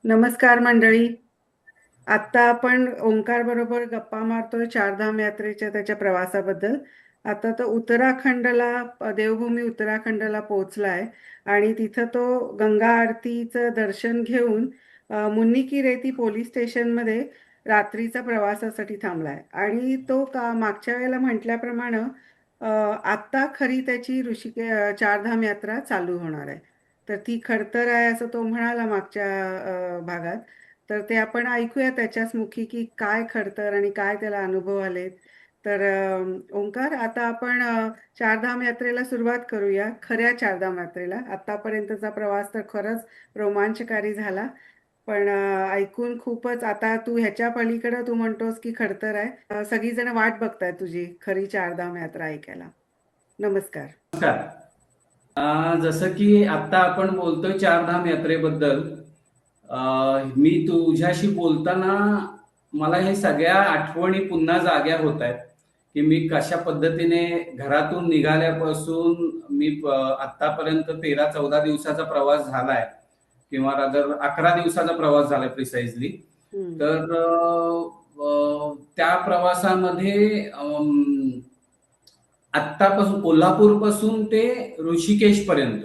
नमस्कार मंडळी. आत्ता आपण ओंकार बरोबर गप्पा मारतोय चारधाम यात्रेच्या त्याच्या प्रवासाबद्दल. आता तो देवभूमी उत्तराखंडला पोहोचलाय आणि तिथं तो गंगा आरतीचं दर्शन घेऊन मुन्नी की रेती पोलीस स्टेशनमध्ये रात्रीचा प्रवासासाठी थांबलाय. आणि तो मागच्या वेळेला म्हटल्याप्रमाणे आत्ता खरी त्याची चारधाम यात्रा चालू होणार आहे. तर ती खडतर आहे असं तो म्हणाला मागच्या भागात. तर ते आपण ऐकूया त्याच्याच मुखी की काय खडतर आणि काय त्याला अनुभव आलेत. तर ओंकार, आता आपण चारधाम यात्रेला सुरुवात करूया, खऱ्या चारधाम यात्रेला. आतापर्यंतचा प्रवास तर खरंच रोमांचकारी झाला, पण ऐकून खूपच. आता तू ह्याच्या पलीकडे तू म्हणतोस की खडतर आहे. सगळीजण वाट बघतायत तुझी खरी चारधाम यात्रा ऐकायला. नमस्कार. नमस्कार. जसं की आता आपण बोलतोय चारधाम यात्रेबद्दल, मी तुझ्याशी बोलताना मला हे सगळ्या आठवणी पुन्हा जाग्या होत आहेत की मी कशा पद्धतीने घरातून निघाल्यापासून मी आतापर्यंत 13-14 दिवसाचा प्रवास झालाय, किंवा रादर 11 दिवसाचा प्रवास झालाय प्रिसाइजली. तर त्या प्रवासामध्ये आत्तापासून कोल्हापूर पासून ते ऋषिकेश पर्यंत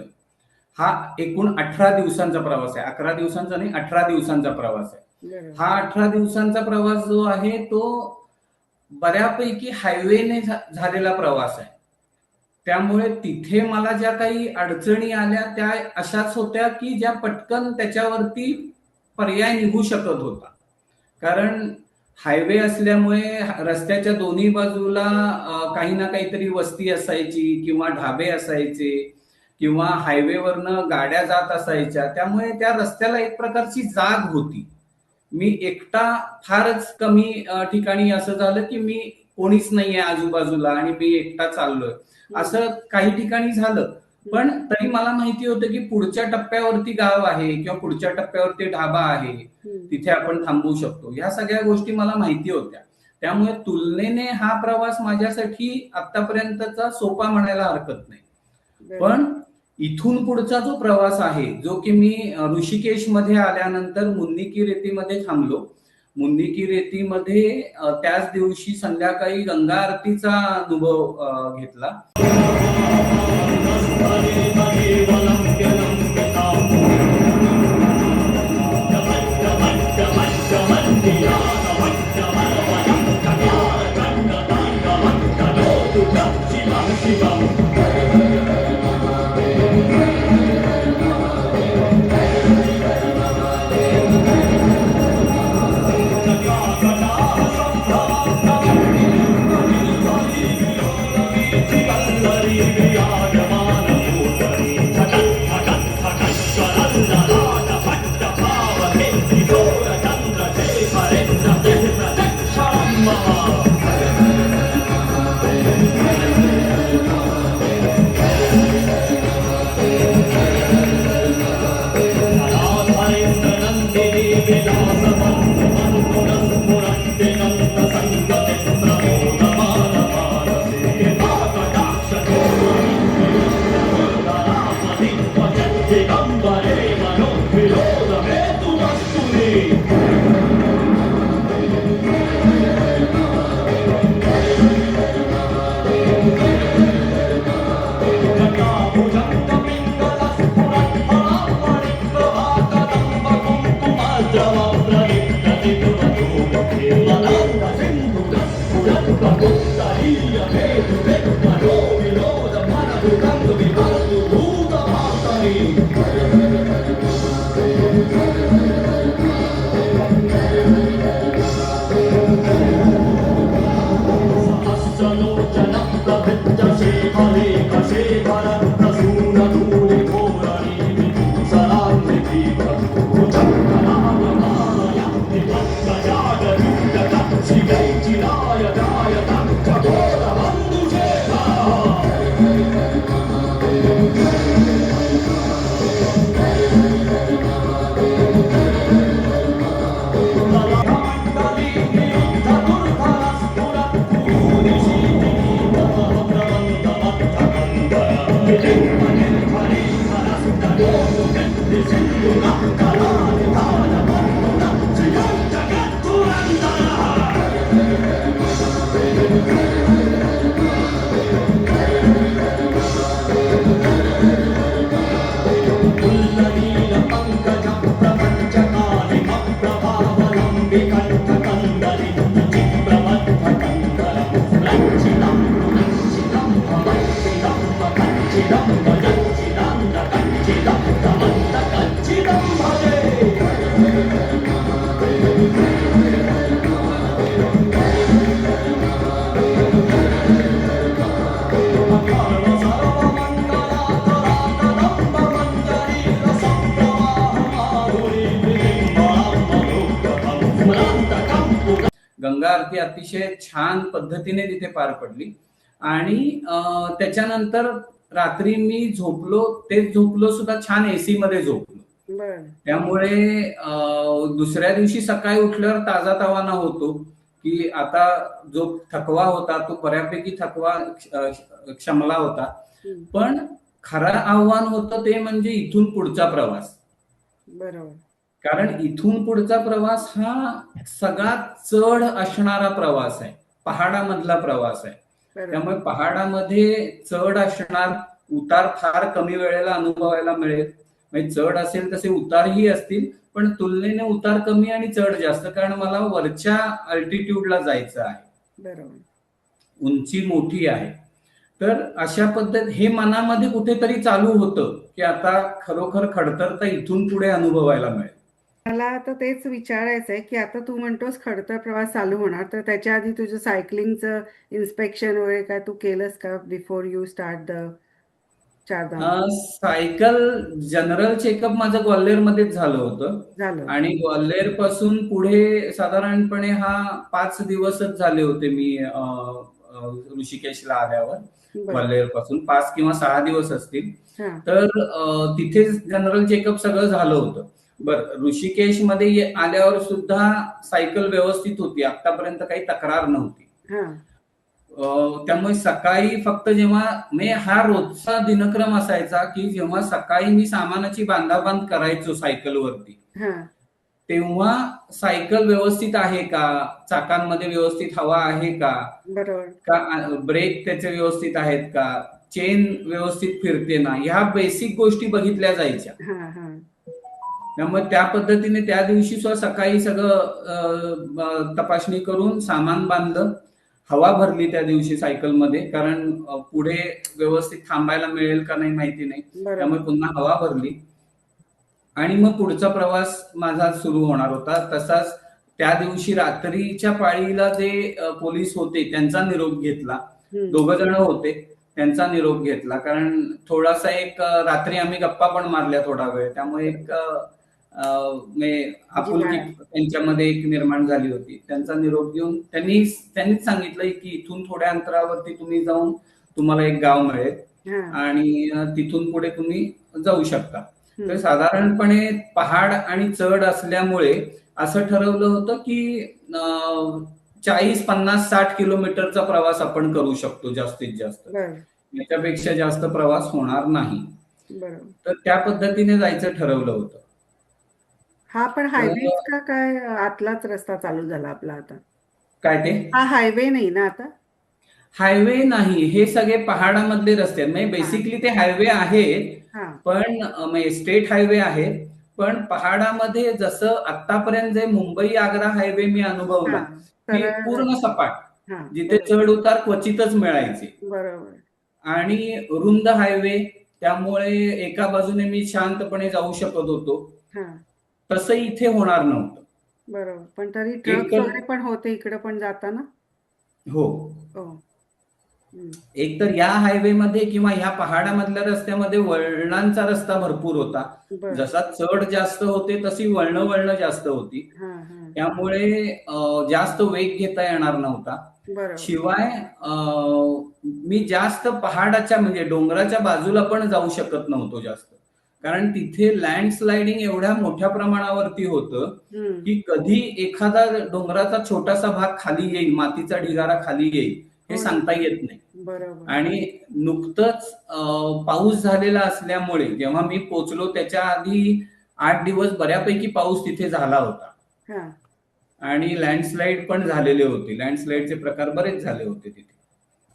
हा एकूण 18 दिवसांचा प्रवास आहे. 11 दिवसांचा नाही, 18 दिवसांचा प्रवास आहे. हा 18 दिवसांचा प्रवास जो आहे तो बऱ्यापैकी हायवेने झालेला प्रवास आहे. त्यामुळे तिथे मला ज्या काही अडचणी आल्या त्या अशाच होत्या की ज्या पटकन त्याच्यावरती पर्याय निघू शकत होता. कारण हायवे असल्यामुळे रस्त्याच्या दोन्ही बाजूला काही ना काहीतरी वस्ती असायची किंवा ढाबे असायचे किंवा हायवेवरनं गाड्या जात असायच्या. त्यामुळे त्या रस्त्याला एक प्रकारची जाग होती. मी एकटा फारच कमी ठिकाणी असं झालं की मी कोणीच नाहीये आजूबाजूला आणि मी एकटा चाललोय असं काही ठिकाणी झालं. पण तरी मला माहिती होतं की पुढच्या टप्प्यावरती गाव आहे किंवा पुढच्या टप्प्यावरती ढाबा आहे, तिथे आपण थांबू शकतो. ह्या सगळ्या गोष्टी मला माहिती होत्या. त्यामुळे तुलनेने हा प्रवास माझ्यासाठी आतापर्यंतचा सोपा म्हणायला हरकत नाही. पण इथून पुढचा जो प्रवास आहे, जो की मी ऋषिकेश मध्ये आल्यानंतर मुन्नी की रेतीमध्ये थांबलो. मुन्नी की रेतीमध्ये त्याच दिवशी संध्याकाळी गंगा आरतीचा अनुभव घेतला. गंगा आरती अतिशय छान पद्धतीने तिथे पार पडली. आणि त्याच्यानंतर रात्री मी झोपलो, तेच झोपलो सुद्धा छान एसी मध्ये झोपलो. बर त्यामुळे दुसऱ्या दिवशी सकाळी उठल्यावर ताजातवाना होतो, की आता जो थकवा होता तो बऱ्यापैकी थकवा शमला होता. हम्म, पण खरं आव्हान होतं ते म्हणजे इथून पुढचा प्रवास. बरोबर. कारण इथून पुढचा प्रवास हा सगळ्यात चढ असणारा प्रवास आहे, पहाडामधला प्रवास आहे. बरोबर. त्यामुळे पहाडामध्ये चढ असणार, उतार फार कमी वेळेला अनुभवायला मिळेल. म्हणजे चढ असेल तसे उतारही असतील, पण तुलनेने उतार कमी आणि चढ जास्त, कारण मला वरच्या अल्टिट्यूडला जायचं आहे, बरोबर. उंची मोठी आहे. तर अशा पद्धत हे मनामध्ये कुठेतरी चालू होतं, की आता खरोखर खडतर तर इथून पुढे अनुभवायला मिळेल. मला आता तेच विचारायचं आहे, की आता तू म्हणतोस खडतर प्रवास चालू होणार, तर त्याच्या आधी तुझं सायकलिंगचं इन्स्पेक्शन वगैरे काय तू केलंस का before you start the Chardham? Cycle general checkup माझं ग्वाल्हेरमध्येच झालं होतं. झालं. आणि ग्वाल्हेर पासून पुढे साधारणपणे हा 5 दिवसच झाले होते मी ऋषिकेशला आल्यावर. बर. ग्वाल्हेर पासून 5 किंवा 6 दिवस असतील. हा. तर तिथेच जनरल चेकअप सगळं झालं होतं. बरं, ऋषिकेशमध्ये आल्यावर सुद्धा सायकल व्यवस्थित होती, आतापर्यंत काही तक्रार नव्हती. हा. त्यामुळे सकाळी फक्त जेव्हा म्हणजे हा रोजचा दिनक्रम असायचा, की जेव्हा सकाळी मी सामानाची बांधाबांध करायचो सायकलवरती, हा. तेव्हा सायकल व्यवस्थित आहे का, चाकांमध्ये व्यवस्थित हवा आहे का, बरोबर. का ब्रेक त्याचे व्यवस्थित आहेत का, चेन व्यवस्थित फिरते ना, ह्या बेसिक गोष्टी बघितल्या जायच्या. हा. हा. त्यामुळे त्या पद्धतीने त्या दिवशी सुद्धा सकाळी सगळं तपासणी करून सामान बांधलं, हवा भरली त्या दिवशी सायकलमध्ये, कारण पुढे व्यवस्थित थांबायला मिळेल का नाही माहिती नाही. बरोबर. त्यामुळे पुन्हा हवा भरली आणि मग पुढचा प्रवास माझा सुरू होणार होता. तसाच त्या दिवशी रात्रीच्या पाळीला जे पोलीस होते त्यांचा निरोप घेतला. हम्म. 2 जण होते, त्यांचा निरोप घेतला, कारण थोडासा एक रात्री आम्ही गप्पा पण मारल्या थोडा वेळ, त्यामुळे एक आपुलकी जिव्हाळा. त्यांच्यामध्ये एक निर्माण झाली होती. त्यांचा निरोप घेऊन त्यांनीच सांगितलं की इथून थोड्या अंतरावरती तुम्ही जाऊन तुम्हाला एक गाव मिळेल हा. आणि तिथून पुढे तुम्ही जाऊ शकता. तर हम्म. साधारणपणे पहाड आणि चढ असल्यामुळे असं ठरवलं होतं की 40, 50, 60 किलोमीटरचा प्रवास आपण करू शकतो जास्तीत जास्त. बर. याच्यापेक्षा जास्त प्रवास होणार नाही. बरोबर. तर त्या पद्धतीने जायचं ठरवलं होतं. हा पण तर हायवेच का काय आतलाच रस्ता चालू झाला आपला आता? काय ते हा हायवे नाही ना आता? हायवे नाही, हे सगळे पहाडामधले रस्ते आहेत. म्हणजे हा. बेसिकली ते हायवे आहेत, हा. पण म्हणजे स्टेट हायवे आहेत, पण पहाडामध्ये जसं आतापर्यंत जे मुंबई आग्रा हायवे मी हा. अनुभवला, की सरळ पूर्ण रस्ता. सपाट, हा. जिथे बरोबर. चढ उतार क्वचितच मिळायचे बरोबर. आणि रुंद हायवे, त्यामुळे एका बाजूने मी शांतपणे जाऊ शकत होतो. हा. तसं इथे होणार नव्हतं. बरोबर, पण तरी एक ट्रक्स तर वगैरे पण होते इकडे पण जाताना. हो, हो. हम्म. एक तर या हायवेमध्ये किंवा ह्या पहाडामधल्या रस्त्यामध्ये वळणांचा रस्ता भरपूर होता. बर. जसा चढ जास्त होते तशी वळणं जास्त होती. हा. हा. त्यामुळे जास्त वेग घेता येणार नव्हता. बरोबर. शिवाय मी जास्त पहाडाच्या म्हणजे डोंगराच्या बाजूला पण जाऊ शकत नव्हतो जास्त, कारण तिथे लँडस्लायडिंग एवढ्या मोठ्या प्रमाणावरती होतं हम्म. की कधी एखादा डोंगराचा छोटासा भाग खाली येईल, मातीचा ढिगारा खाली येईल, हे हो ना. सांगता येत नाही. बरोबर. आणि नुकतंच पाऊस झालेला असल्यामुळे जेव्हा मी पोचलो त्याच्या आधी 8 दिवस बऱ्यापैकी पाऊस तिथे झाला होता हा. आणि लँडस्लाईड पण झालेले होते. लँडस्लाईडचे प्रकार बरेच झाले होते तिथे.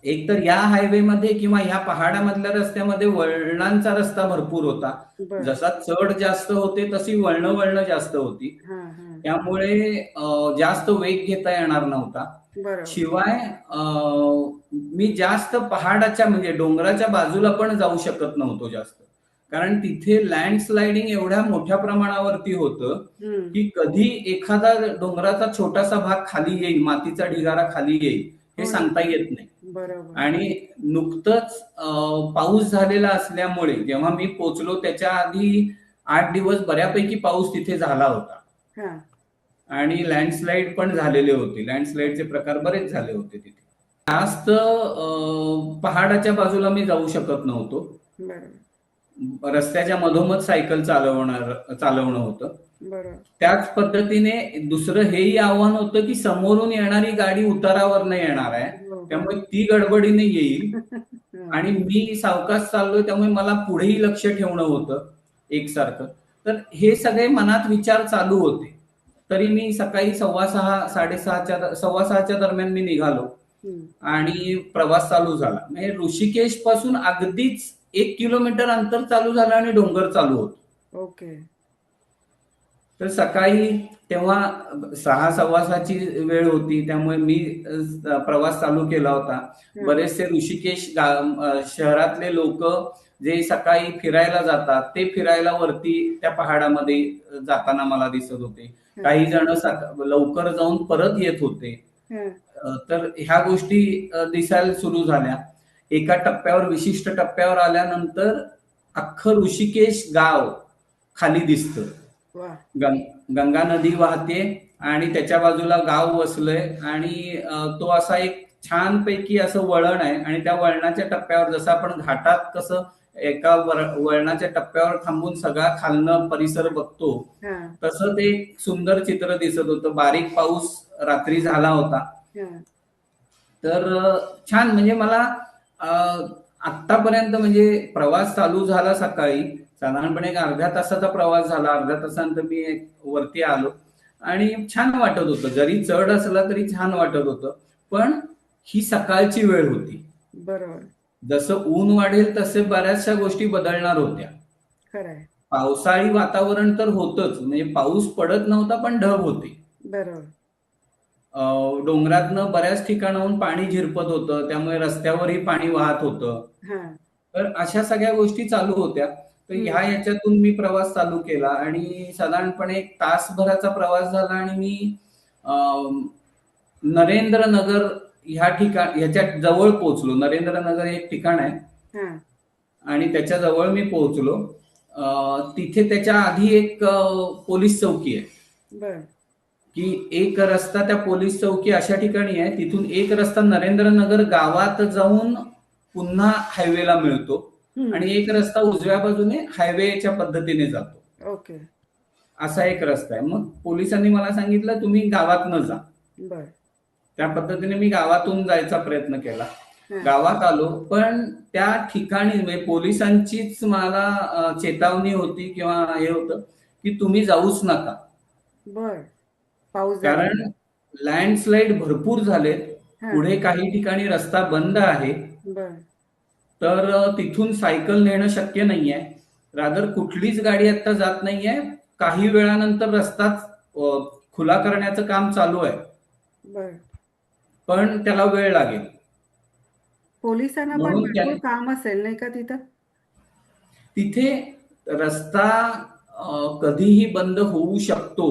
एक तर या हायवेमध्ये किंवा ह्या पहाडामधल्या रस्त्यामध्ये वळणांचा रस्ता भरपूर होता. बर. जसा चढ जास्त होते तशी वळणं जास्त होती. हा. हा. त्यामुळे जास्त वेग घेता येणार नव्हता. बरोबर. शिवाय मी जास्त पहाडाच्या म्हणजे डोंगराच्या बाजूला पण जाऊ शकत नव्हतो जास्त, कारण तिथे लँडस्लायडिंग एवढ्या मोठ्या प्रमाणावरती होतं हम्म. की कधी एखादा डोंगराचा छोटासा भाग खाली येईल, मातीचा ढिगारा खाली येईल, हे हो ना. सांगता येत नाही. बरोबर. आणि नुकतंच पाऊस झालेला असल्यामुळे जेव्हा मी पोचलो त्याच्या आधी 8 दिवस बऱ्यापैकी पाऊस तिथे झाला होता हा. आणि लँडस्लाईड पण झालेले होते. लँडस्लाईडचे प्रकार बरेच झाले होते तिथे. जास्त पहाडाच्या बाजूला मी जाऊ शकत नव्हतो. बरोबर रस्त्याच्या मधोमध सायकल चालवणं होतं. बरोबर त्याच पद्धतीने दुसरं हेही आव्हान होतं की समोरून येणारी गाडी उतारावरनं येणार आहे, हो हो त्यामुळे ती गडबडीने येईल हा, आणि मी सावकाश चाललोय, त्यामुळे मला पुढेही लक्ष ठेवणं होतं एकसारखं. तर हे सगळे मनात विचार चालू होते. तरी मी सकाळी 6:15 6:30च्या दरम्यान मी निघालो हम्म, आणि प्रवास चालू झाला. म्हणजे ऋषिकेश पासून अगदीच 1 किलोमीटर अंतर चालू झालं आणि डोंगर चालू होतो. ओके तर सकाळी तेव्हा 6:15ची वेळ होती, त्यामुळे मी प्रवास चालू केला होता. हा, बरेचसे शहरातले लोक जे सकाळी फिरायला जातात, ते फिरायला वरती त्या पहाडामध्ये जाताना मला दिसत होते. हा, काही जण लवकर जाऊन परत येत होते. हा, तर ह्या गोष्टी दिसायला सुरू झाल्या. एका टप्प्यावर, विशिष्ट टप्प्यावर आल्यानंतर अख्खं ऋषिकेश गाव खाली दिसतं. वा गंगा नदी वाहते आणि त्याच्या बाजूला गाव वसलंय आणि तो असा एक छानपैकी असं वळण आहे आणि त्या वळणाच्या टप्प्यावर, जसं आपण घाटात कसं एका वळणाच्या टप्प्यावर थांबून सगळा खालनं परिसर बघतो, हा तसं ते एक सुंदर चित्र दिसत होतं. बारीक पाऊस रात्री झाला होता. हा तर छान, म्हणजे मला आत्तापर्यंत म्हणजे प्रवास चालू झाला सकाळी, साधारणपणे एक अर्ध्या तासाचा प्रवास झाला. अर्ध्या तासानंतर मी वरती आलो आणि छान वाटत होतं. जरी चढ असला तरी छान वाटत होतं. पण ही सकाळची वेळ होती. बरोबर जसं ऊन वाढेल तसे बऱ्याचशा गोष्टी बदलणार होत्या. खरंय पावसाळी वातावरण तर होतच, म्हणजे पाऊस पडत नव्हता पण ढग होते. बरोबर डोंगरातनं बऱ्याच ठिकाणाहून पाणी झिरपत होतं, त्यामुळे रस्त्यावरही पाणी वाहत होतं. हा तर अशा सगळ्या गोष्टी चालू होत्या. तर हम्म, याच्यातून मी प्रवास चालू केला आणि साधारणपणे एक तासभराचा प्रवास झाला आणि मी नरेंद्रनगर ह्याच्या जवळ पोहोचलो. नरेंद्रनगर हे एक ठिकाण आहे हा आणि त्याच्या जवळ मी पोहोचलो. तिथे त्याच्या आधी एक पोलीस चौकी आहे, बर की एक रस्ता त्या पोलीस चौकी अशा ठिकाणी आहे, तिथून एक रस्ता नरेंद्रनगर गावात जाऊन पुन्हा हायवेला मिळतो आणि एक रस्ता उजव्या बाजूने हायवेच्या पद्धतीने जातो. ओके असा एक रस्ता आहे. मग पोलिसांनी मला सांगितलं तुम्ही गावातनं जा. बर त्या पद्धतीने मी गावातून जायचा प्रयत्न केला. हा गावात आलो, पण त्या ठिकाणी म्हणजे पोलिसांचीच मला चेतावणी होती किंवा हे होतं की तुम्ही जाऊच नका, बर पाऊस झाला कारण लँडस्लाईड भरपूर झालेत. हा पुढे काही ठिकाणी रस्ता बंद आहे. बर तर तिथून सायकल नेणं शक्य नाहीये. रादर कुठलीच गाडी आता जात नाहीये. काही वेळानंतर रस्ताच खुला करण्याचं काम चालू आहे, बर पण त्याला वेळ लागेल. पोलिसांना पण म्हणून भरपूर काम असेल नाही का तिथं? तिथे रस्ता कधीही बंद होऊ शकतो.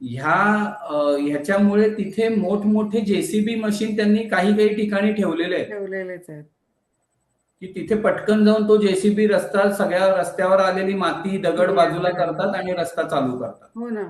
ह्याच्यामुळे तिथे मोठमोठे जेसीबी मशीन त्यांनी काही काही ठिकाणी ठेवलेले आहेत, ठेवलेलेच आहेत. की तिथे पटकन जाऊन तो जेसीबी सगळ्या रस्त्यावर आलेली माती दगड बाजूला करतात आणि रस्ता चालू करतात. हो ना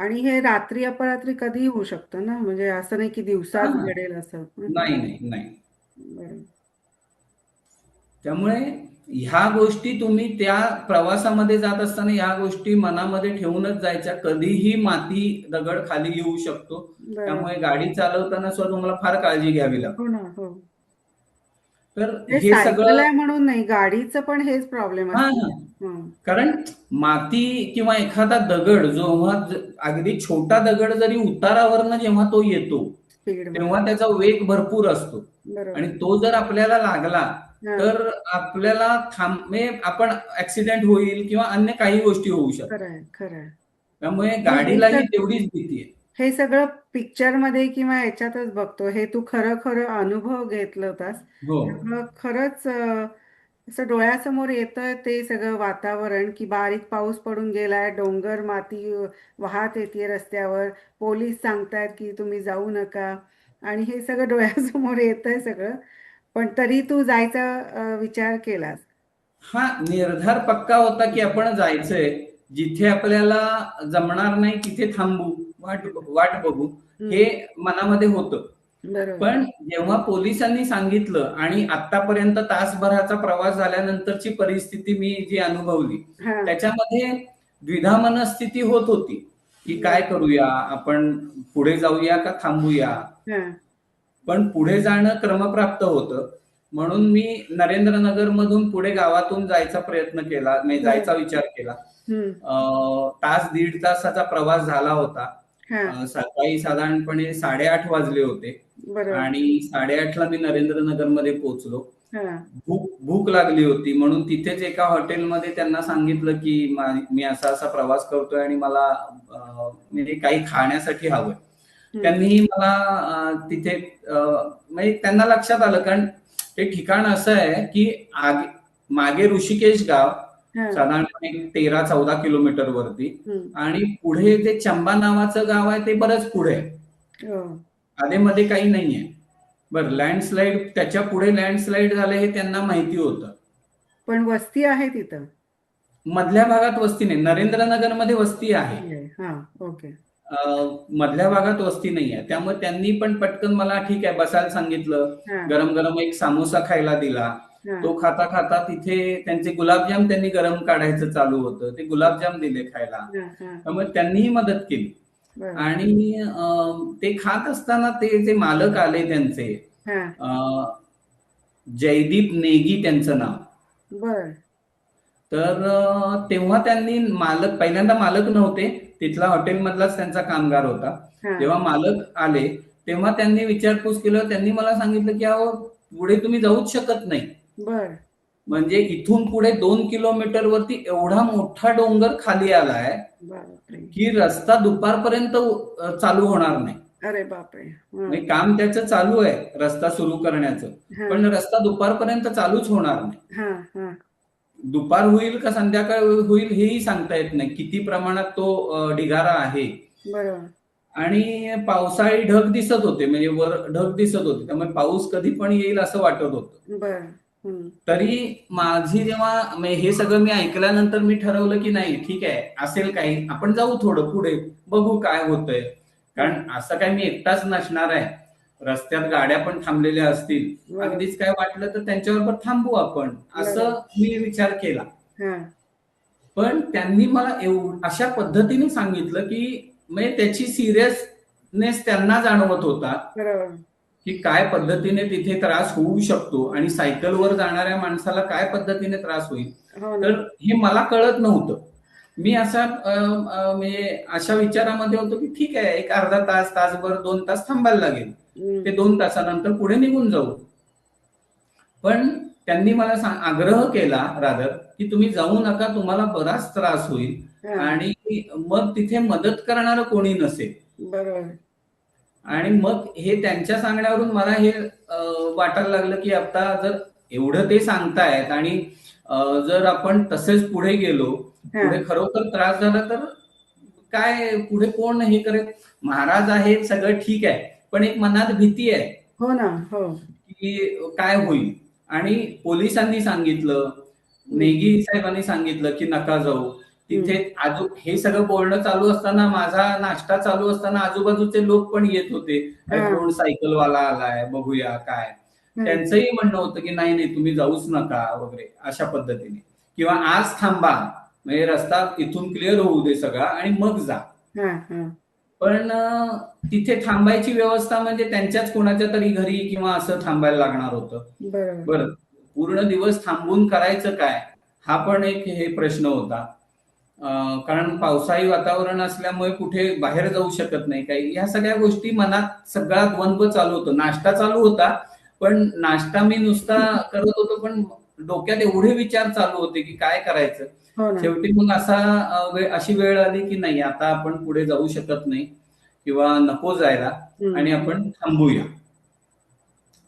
आणि हे रात्री अपरात्री कधीही होऊ शकतं ना, म्हणजे असं नाही की हा, दिवसाच घडेल असं. नाही नाही नाही. बरं. त्यामुळे ह्या गोष्टी तुम्ही त्या प्रवासामध्ये जात असताना ह्या गोष्टी मनामध्ये ठेवूनच जायच्या. कधीही माती दगड खाली येऊ शकतो. बरं. त्यामुळे गाडी चालवताना सुद्धा तुम्हाला फार काळजी घ्यावी लागते. हो ना. हो. तर हे हे सायकल सगळं, आहे म्हणून नाही, गाडीचं पण हेच प्रॉब्लेम हा असतो. हा, हं. कारण माती किंवा एखादा दगड जेव्हा अगदी छोटा दगड जरी उतारावरनं जेव्हा तो येतो, स्पीडमध्ये. तेव्हा त्याचा वेग भरपूर असतो. आणि बरोबर. तो जर आपल्याला लागला हां. तर आपल्याला थांबे आपण ऍक्सिडेंट होईल किंवा अन्य काही गोष्टी होऊ शकतात. खरं आहे, खरं आहे. त्यामुळे मग गाडीलाही तेवढीच भीती आहे. हे सगळं पिक्चरमध्ये किंवा ह्याच्यातच बघतो. हे तू खरं खरं अनुभव घेतलं होतास. हो. त्यामुळं खरंच असं डोळ्यासमोर येतंय ते सगळं वातावरण, की बारीक पाऊस पडून गेलाय, डोंगर माती वाहत येते रस्त्यावर, पोलीस सांगतायत की तुम्ही जाऊ नका, आणि हे सगळं डोळ्यासमोर येतंय सगळं. पण तरी तू जायचा विचार केलास. हा निर्धार पक्का होता की आपण जायचंय. जिथे आपल्याला जमणार नाही तिथे थांबू, वाट वाट बघू, हे हं. मनामध्ये होतं. बरोबर. पण जेव्हा पोलिसांनी सांगितलं आणि आतापर्यंत तासभराचा प्रवास झाल्यानंतरची परिस्थिती मी जी अनुभवली, हां. त्याच्यामध्ये द्विधा मनस्थिती होत होती की काय बरं. करूया, आपण पुढे जाऊया का थांबूया. हां. पण पुढे जाणं क्रमप्राप्त होतं. म्हणून मी नरेंद्रनगर मधून पुढे गावातून जायचा प्रयत्न केला, नाही जायचा बरं. विचार केला. हं. तास दीड तासाचा प्रवास झाला होता. हां. सकाळी साधारणपणे 8:30 वाजले होते बरोबर. आणि 8:30ला मी नरेंद्रनगरमध्ये पोहोचलो. हां. भूक भूक लागली होती म्हणून तिथेच एका हॉटेलमध्ये त्यांना सांगितलं की मी असा असा प्रवास करतोय आणि मला म्हणजे काही खाण्यासाठी हवंय. हं. त्यांनी मला तिथे म्हणजे त्यांना लक्षात आलं, कारण ते ठिकाण असं आहे की मागे ऋषिकेश गाव हां. साधारणपणे 13-14 किलोमीटर वरती, हं. आणि पुढे जे चंबा नावाचं गाव आहे ते बरंच पुढे आहे. हो. आधीमध्ये काही नाहीये. बरं, लँडस्लाईड त्याच्या पुढे लँडस्लाईड झालं हे त्यांना माहिती होतं. पण वस्ती आहे तिथं? मधल्या भागात वस्ती नाही. नरेंद्रनगरमध्ये वस्ती आहे. आहे. हां. ओके. मधल्या भागात वस्ती नाही आहे. त्यामुळे त्यांनी पण पटकन मला ठीक आहे बसायला सांगितलं. हां. गरम गरम एक समोसा खायला दिला. हां. तो खाता खाता तिथे त्यांचे गुलाबजाम त्यांनी गरम काढायचं चालू होतं. ते गुलाबजाम दिले खायला. हां. हां. त्यामुळे त्यांनीही मदत केली. बरं. आणि ते खात असताना ते जे मालक आले त्यांचे, हां. जयदीप नेगी त्यांचं नाव. बरं. तर तेव्हा त्यांनी पहिल्यांदा मालक नव्हते, तिथला हॉटेलमधलाच त्यांचा कामगार होता. हां. जेव्हा मालक आले तेव्हा त्यांनी विचारपूस केलं. त्यांनी मला सांगितलं की अहो पुढे तुम्ही जाऊच शकत नाही. बरं. म्हणजे इथून पुढे 2 किलोमीटर वरती एवढा मोठा डोंगर खाली आलाय बापरे! की रस्ता दुपारपर्यंत चालू होणार नाही. अरे बापरे! हं. म्हणजे काम त्याचं चालू आहे रस्ता सुरू करण्याचं, हां. पण रस्ता दुपारपर्यंत चालूच होणार नाही. हां. हां. दुपार होईल का संध्याकाळ होईल हेही सांगता येत नाही, किती प्रमाणात तो ढिगारा आहे. बरोबर. आणि पावसाळी ढग दिसत होते, म्हणजे वर ढग दिसत होते, त्यामुळे पाऊस कधी पण येईल असं वाटत होतं. बरं. हं. तरी माझी जेव्हा हे सगळं मी ऐकल्यानंतर मी ठरवलं की नाही ठीक आहे, असेल काही, आपण जाऊ थोडं पुढे, बघू काय होतंय. हं. कारण असं काही मी एकटाच नसणार आहे, रस्त्यात गाड्या पण थांबलेल्या असतील, बरोबर. अगदीच काय वाटलं तर त्यांच्याबरोबर थांबू आपण, बरोबर. असं मी विचार केला. हां. पण त्यांनी मला अशा पद्धतीने सांगितलं की म्हणजे त्याची सिरियसनेस त्यांना जाणवत होता बरोबर. की काय पद्धतीने तिथे त्रास होऊ शकतो आणि सायकलवर जाणाऱ्या माणसाला काय पद्धतीने त्रास होईल. हो ना. तर हे मला कळत नव्हतं. मी असा म्हणजे अशा विचारामध्ये होतो की ठीक आहे, एक अर्धा तास, तासभर, 2 तास थांबायला लागेल. हं. ते 2 तासानंतर पुढे निघून जाऊ. पण त्यांनी मला आग्रह केला रादर की तुम्ही जाऊ नका, तुम्हाला बराच त्रास होईल हां. आणि मग तिथे मदत करणारं कोणी नसेल. बरोबर. आणि मग हे त्यांच्या सांगण्यावरून मला हे वाटायला लागलं की आता जर एवढं ते सांगतायत आणि जर आपण तसेच पुढे गेलो, हां. पुढे खरोखर त्रास झाला तर काय पुढे कोण हे करेल. महाराज आहेत सगळं ठीक आहे, पण एक मनात भीती आहे हो ना. हो. की काय होईल. आणि पोलिसांनी सांगितलं, हं. नेगी साहेबांनी सांगितलं की नका जाऊ. तिथे हे सगळं बोलणं चालू असताना, माझा नाश्ता चालू असताना आजूबाजूचे लोक पण येत होते. कोण सायकलवाला आलाय, बघूया काय. त्यांचंही म्हणणं होतं की नाही नाही तुम्ही जाऊच नका वगैरे अशा पद्धतीने, किंवा आज थांबा म्हणजे रस्ता इथून क्लिअर होऊ दे सगळा आणि मग जा. पण तिथे थांबायची व्यवस्था म्हणजे त्यांच्याच कोणाच्या तरी घरी किंवा असं थांबायला लागणार होतं. बरं, पूर्ण दिवस थांबून करायचं काय, हा पण एक हे प्रश्न होता. कारण पावसाळी वातावरण असल्यामुळे कुठे बाहेर जाऊ शकत नाही काही. ह्या सगळ्या गोष्टी मनात सगळा द्वंद्व चालू होतं. नाश्ता चालू होता, पण नाश्ता मी नुसता करत होतो, पण डोक्यात एवढे विचार चालू होते की काय करायचं. शेवटी मग अशी वेळ आली की नाही, आता आपण पुढे जाऊ शकत नाही किंवा नको जायला आणि आपण थांबूया.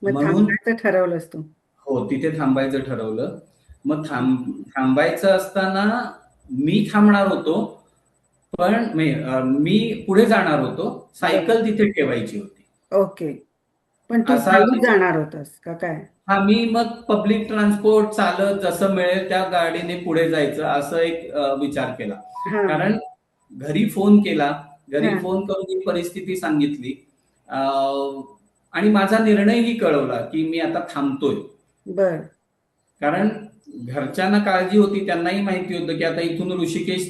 म्हणून ठरवलंस तू? हो, तिथे थांबायचं ठरवलं. मग थांबायचं असताना मी थांबणार होतो, पण मी पुढे जाणार होतो, सायकल तिथे ठेवायची होती. ओके. पण तू चालत जाणार होतास का काय? हा, मी मग पब्लिक ट्रान्सपोर्ट चालत जसं मिळेल त्या गाडीने पुढे जायचं असं एक विचार केला. कारण घरी फोन केला, घरी फोन करून ही परिस्थिती सांगितली आणि माझा निर्णयही कळवला की मी आता थांबतोय. कारण घरच्यांना काळजी होती, त्यांनाही माहिती होतं की आता इथून ऋषिकेश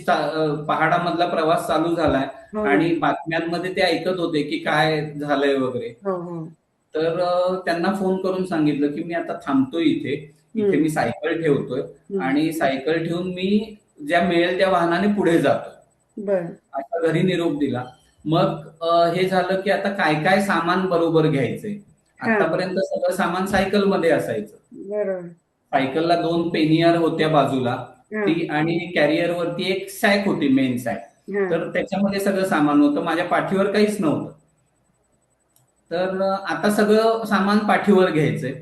पहाडामधला प्रवास चालू झालाय आणि बातम्यांमध्ये ते ऐकत होते की काय झालंय वगैरे. तर त्यांना फोन करून सांगितलं की मी आता थांबतोय इथे मी सायकल ठेवतोय आणि सायकल ठेवून मी ज्या मिळेल त्या वाहनाने पुढे जातोय, असा घरी निरोप दिला. मग हे झालं की आता काय काय सामान बरोबर घ्यायचंय. आतापर्यंत सगळं सामान सायकलमध्ये असायचं. सायकलला 2 पेनियर होत्या बाजूला, ती आणि कॅरियर वरती एक सॅक होती, मेन सॅक. तर त्याच्यामध्ये सगळं सामान होतं, माझ्या पाठीवर काहीच नव्हतं. तर आता सगळं सामान पाठीवर घ्यायचंय.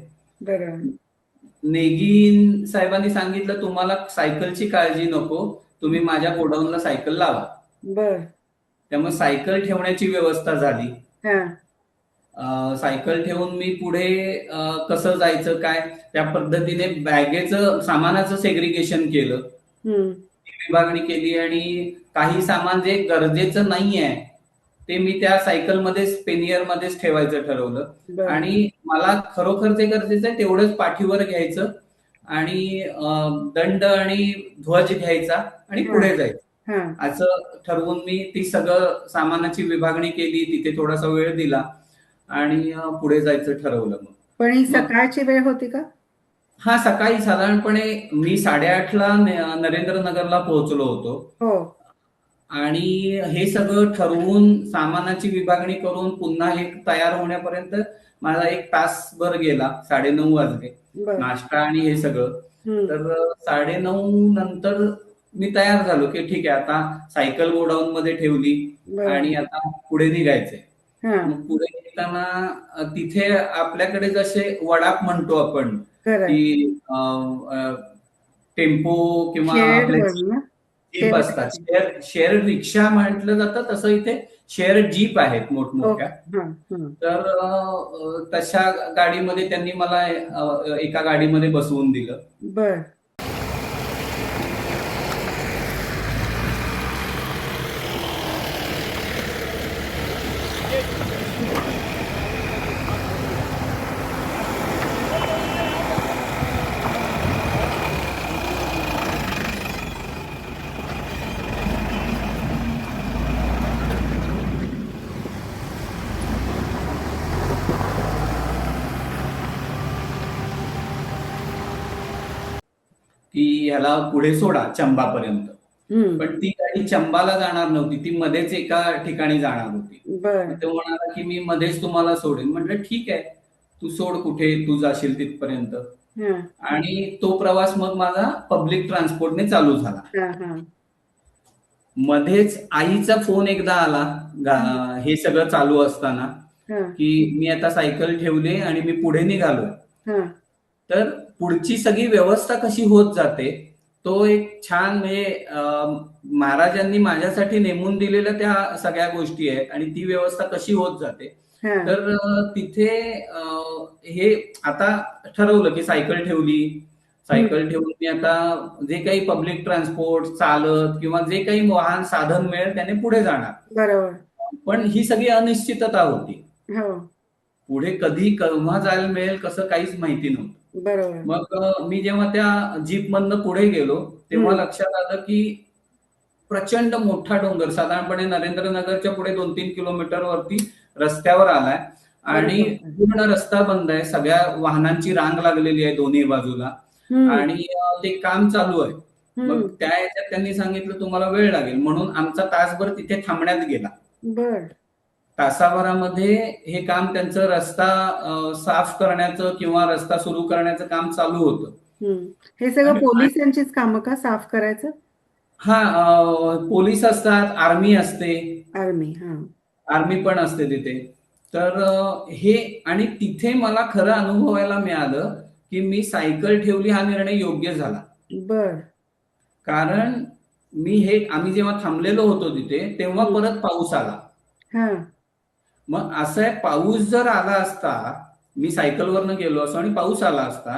नेगीन साहेबांनी सांगितलं तुम्हाला सायकलची काळजी नको, तुम्ही माझ्या गोडाऊनला सायकल लावा. त्यामुळे सायकल ठेवण्याची व्यवस्था झाली. सायकल ठेवून मी पुढे कसं जायचं काय त्या पद्धतीने बॅगेचं सामानाचं सेग्रिगेशन केलं, विभागणी केली आणि काही सामान जे गरजेचं नाहीये ते मी त्या सायकलमध्येच पेनियरमध्येच ठेवायचं ठरवलं. आणि मला खरोखर जे गरजेचं आहे तेवढंच पाठीवर घ्यायचं आणि दंड आणि ध्वज घ्यायचा आणि पुढे जायचं असं ठरवून मी ती सगळं सामानाची विभागणी केली. तिथे थोडासा वेळ दिला आणि पुढे जायचं ठरवलं. मग पण ही सकाळची वेळ होती का? हा, सकाळी साधारणपणे मी 8:30ला नरेंद्रनगरला पोहोचलो होतो. आणि हे सगळं ठरवून सामानाची विभागणी करून पुन्हा हे तयार होण्यापर्यंत माझा 1 तासभर गेला. 9:30 वाजले नाश्ता आणि हे सगळं. तर 9:30 नंतर मी तयार झालो की ठीक आहे, आता सायकल गोडाऊन मध्ये ठेवली आणि आता पुढे निघायचंय. मग पुढे निघताना तिथे आपल्याकडे जसे वडाप म्हणतो आपण की टेम्पो किंवा जीप असतात, शेअर रिक्षा म्हटलं जातं, तसं इथे शेअर जीप आहेत मोठमोठ्या. तर तशा गाडीमध्ये त्यांनी मला एका गाडीमध्ये बसवून दिलं. की ह्याला पुढे सोडा चंबापर्यंत. पण ती गाडी चंबाला जाणार नव्हती, ती मध्येच एका ठिकाणी जाणार होती. तो म्हणाला की मी मध्येच तुम्हाला सोडेन. म्हटलं ठीक आहे, तू सोड कुठे तू जाशील तिथपर्यंत. आणि तो प्रवास मग माझा पब्लिक ट्रान्सपोर्टने चालू झाला. मध्येच आईचा फोन एकदा आला हे सगळं चालू असताना की मी आता सायकल ठेवली आणि मी पुढे निघालोय. तर पुढची सगळी व्यवस्था कशी होत जाते तो एक छान म्हणजे महाराजांनी माझ्यासाठी नेमून दिलेल्या त्या सगळ्या गोष्टी आहेत आणि ती व्यवस्था कशी होत जाते. तर तिथे हे आता ठरवलं की सायकल ठेवली, सायकल ठेवून मी आता जे काही पब्लिक ट्रान्सपोर्ट, चालत किंवा जे काही वाहन साधन मिळेल त्याने पुढे जाणार. बरोबर. पण ही सगळी अनिश्चितता होती. हो. पुढे कधी केव्हा जायला मिळेल कसं काहीच माहिती नव्हतं. बरोबर. मग मी जेव्हा त्या जीपमधनं पुढे गेलो तेव्हा लक्षात आलं की प्रचंड मोठा डोंगर साधारणपणे नरेंद्रनगरच्या पुढे 2-3 किलोमीटर वरती रस्त्यावर आलाय अरे आणि बापरे. पूर्ण रस्ता बंद आहे. सगळ्या वाहनांची रांग लागलेली आहे दोन्ही बाजूला आणि ते काम चालू आहे. मग त्या ह्याच्यात त्यांनी सांगितलं तुम्हाला वेळ लागेल म्हणून आमचा तासभर तिथे थांबण्यात गेला. बर. तासाभरामध्ये हे काम त्यांचं रस्ता साफ करण्याचं किंवा रस्ता सुरू करण्याचं काम चालू होतं. हे सगळं आणि पोलिसांचीच कामं का साफ करायचं? हा पोलीस असतात, आर्मी असते, आर्मी. आर्मी पण असते तिथे. तर हे आणि तिथे मला खरं अनुभवायला मिळालं की मी सायकल ठेवली हा निर्णय योग्य झाला. बर. कारण आम्ही जेव्हा थांबलेलो होतो तिथे तेव्हा परत पाऊस आला. मग असं आहे पाऊस जर आला असता मी सायकलवरनं गेलो असतो आणि पाऊस आला असता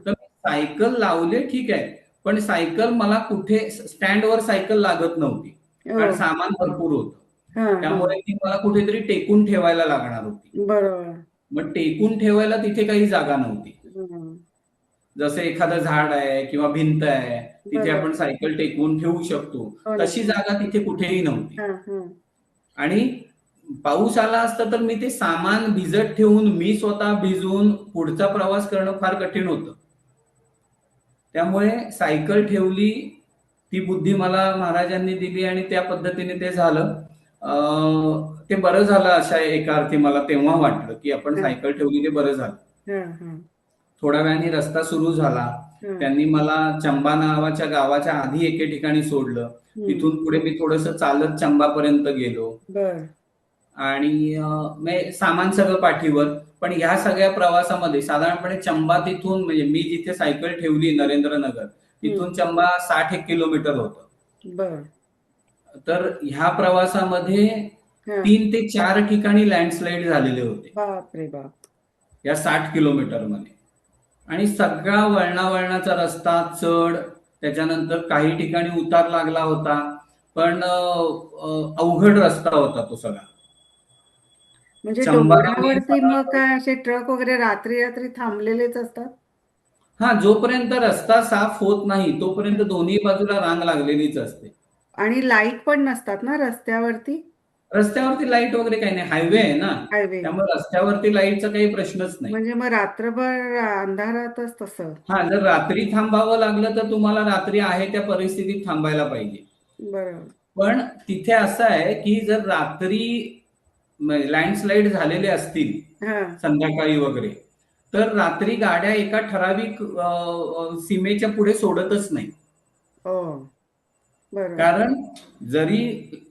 तर सायकल लावले ठीक आहे पण सायकल मला कुठे स्टँडवर सायकल लागत नव्हती कारण सामान भरपूर होतं. त्यामुळे ती मला कुठेतरी टेकून ठेवायला लागणार होती. बरोबर. मग टेकून ठेवायला तिथे काही जागा नव्हती. जसं एखादं झाड आहे किंवा भिंत आहे तिथे आपण सायकल टेकवून ठेवू शकतो तशी जागा तिथे कुठेही नव्हती. आणि पाऊस आला असता तर मी ते सामान भिजत ठेवून मी स्वतः भिजून पुढचा प्रवास करणं फार कठीण होतं. त्यामुळे सायकल ठेवली, ती बुद्धी मला महाराजांनी दिली आणि त्या पद्धतीने ते झालं. ते बरं झालं अशा एका अर्थी मला तेव्हा वाटलं की आपण सायकल ठेवली ते बरं झालं. थोड्या वेळाने रस्ता सुरू झाला. त्यांनी मला चंबा नावाच्या गावाच्या आधी एके ठिकाणी सोडलं. तिथून पुढे मी थोडस चालत चंबापर्यंत गेलो. आणि सामान सगळं पाठीवर. पण ह्या सगळ्या प्रवासामध्ये साधारणपणे चंबा तिथून म्हणजे मी जिथे सायकल ठेवली नरेंद्रनगर तिथून चंबा 60 किलोमीटर होतं. तर ह्या प्रवासामध्ये 3 ते 4 ठिकाणी लँडस्लाईड झालेले होते. बापरे बाप. या 60 किलोमीटर मध्ये. आणि सगळा वळणावळणाचा रस्ता चढ त्याच्यानंतर काही ठिकाणी उतार लागला होता पण अवघड रस्ता होता तो सगळा. म्हणजे डोंगरावरती मग काय असे ट्रक वगैरे रात्री रात्री थांबलेलेच असतात? हा जोपर्यंत रस्ता साफ होत नाही तोपर्यंत दोन्ही बाजूला रांग लागलेलीच असते. आणि लाईट पण नसतात ना रस्त्यावरती? रस्त्यावरती लाईट वगैरे काही नाही हायवे आहे ना हायवे. त्यामुळे रस्त्यावरती लाईटचा काही प्रश्नच नाही. म्हणजे मग रात्रभर अंधारातच तसं? हा जर रात्री थांबावं लागलं तर तुम्हाला रात्री आहे त्या परिस्थितीत थांबायला पाहिजे. बरोबर. पण तिथे असं आहे की जर रात्री लँडस्लाईड झालेले असतील संध्याकाळी वगैरे तर रात्री गाड्या एका ठराविक सीमेच्या पुढे सोडतच नाही. कारण जरी